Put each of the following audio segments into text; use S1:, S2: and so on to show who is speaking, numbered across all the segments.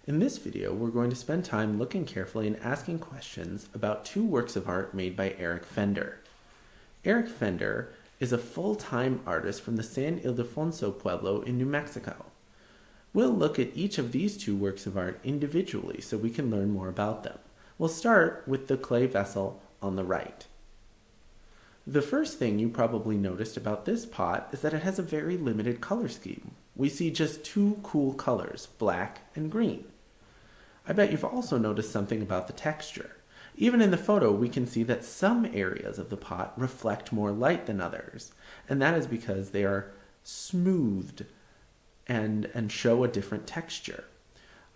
S1: In this video, we're going to spend time looking carefully and asking questions about two works of art made by Erik Fender. Erik Fender is a full-time artist from the San Ildefonso Pueblo in New Mexico. We'll look at each of these two works of art individually so we can learn more about them. We'll start with the clay vessel on the right. The first thing you probably noticed about this pot is that it has a very limited color scheme. We see just two cool colors, black and green. I bet you've also noticed something about the texture. Even in the photo, we can see that some areas of the pot reflect more light than others, and that is because they are smoothed and show a different texture.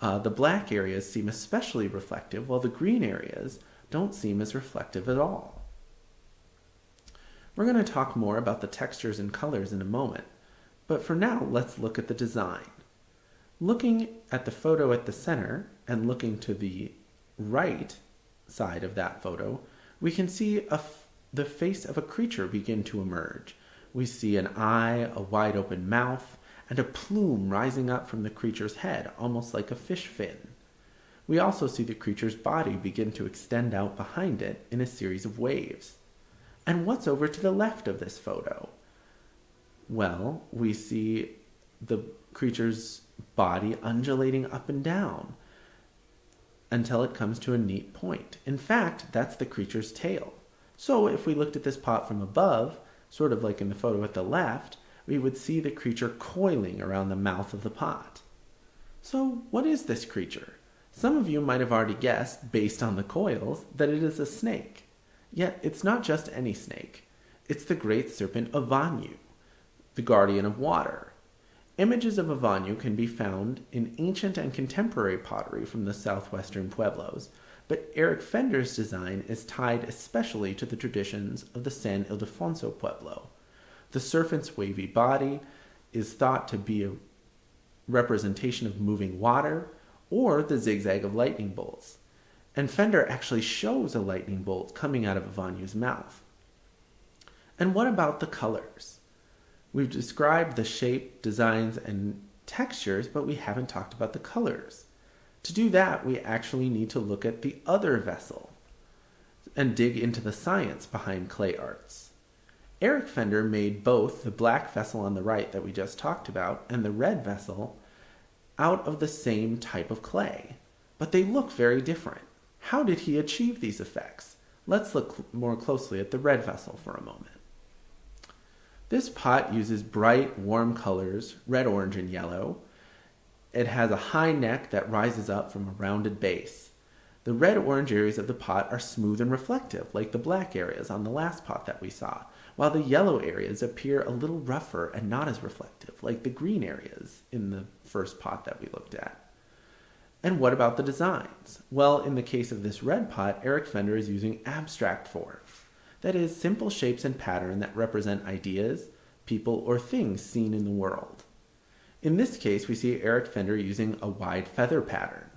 S1: The black areas seem especially reflective, while the green areas don't seem as reflective at all. We're going to talk more about the textures and colors in a moment, but for now, let's look at the design. Looking at the photo at the center and looking to the right side of that photo, we can see the face of a creature begin to emerge. We see an eye, a wide open mouth, and a plume rising up from the creature's head, almost like a fish fin. We also see the creature's body begin to extend out behind it in a series of waves. And what's over to the left of this photo? Well, we see the creature's body undulating up and down until it comes to a neat point. In fact, that's the creature's tail. So if we looked at this pot from above, sort of like in the photo at the left, we would see the creature coiling around the mouth of the pot. So what is this creature? Some of you might have already guessed, based on the coils, that it is a snake. Yet it's not just any snake. It's the Great Serpent of Vanyu, the guardian of water. Images of a Vanyu can be found in ancient and contemporary pottery from the southwestern pueblos, but Erik Fender's design is tied especially to the traditions of the San Ildefonso Pueblo. The serpent's wavy body is thought to be a representation of moving water or the zigzag of lightning bolts. And Fender actually shows a lightning bolt coming out of a Vanyu's mouth. And what about the colors? We've described the shape, designs, and textures, but we haven't talked about the colors. To do that, we actually need to look at the other vessel and dig into the science behind clay arts. Erik Fender made both the black vessel on the right that we just talked about and the red vessel out of the same type of clay, but they look very different. How did he achieve these effects? Let's look more closely at the red vessel for a moment. This pot uses bright, warm colors, red, orange, and yellow. It has a high neck that rises up from a rounded base. The red-orange areas of the pot are smooth and reflective, like the black areas on the last pot that we saw, while the yellow areas appear a little rougher and not as reflective, like the green areas in the first pot that we looked at. And what about the designs? Well, in the case of this red pot, Erik Fender is using abstract forms. That is, simple shapes and pattern that represent ideas, people, or things seen in the world. In this case, we see Erik Fender using a wide feather pattern.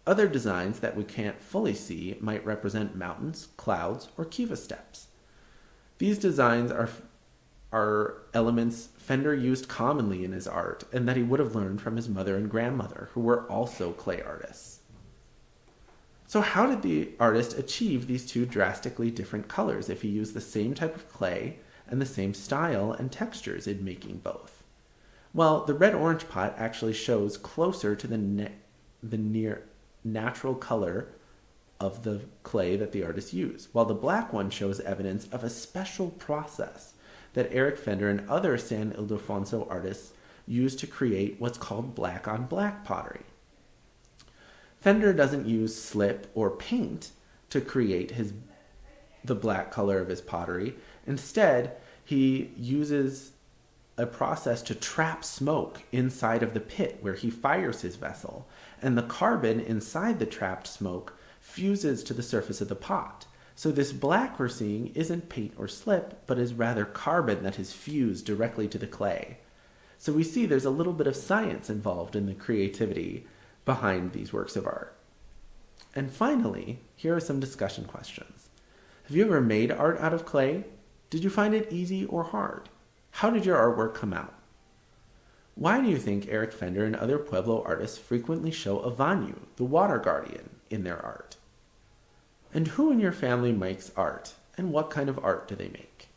S1: Other designs that we can't fully see might represent mountains, clouds, or kiva steps. These designs are elements Fender used commonly in his art and that he would have learned from his mother and grandmother, who were also clay artists. So how did the artist achieve these two drastically different colors if he used the same type of clay and the same style and textures in making both? Well, the red-orange pot actually shows closer to the near natural color of the clay that the artist used, while the black one shows evidence of a special process that Erik Fender and other San Ildefonso artists used to create what's called black-on-black pottery. Fender doesn't use slip or paint to create the black color of his pottery. Instead, he uses a process to trap smoke inside of the pit where he fires his vessel, and the carbon inside the trapped smoke fuses to the surface of the pot. So this black we're seeing isn't paint or slip, but is rather carbon that is fused directly to the clay. So we see there's a little bit of science involved in the creativity behind these works of art. And finally, here are some discussion questions. Have you ever made art out of clay? Did you find it easy or hard? How did your artwork come out? Why do you think Erik Fender and other Pueblo artists frequently show a Vanyu, the water guardian, in their art? And who in your family makes art, and what kind of art do they make?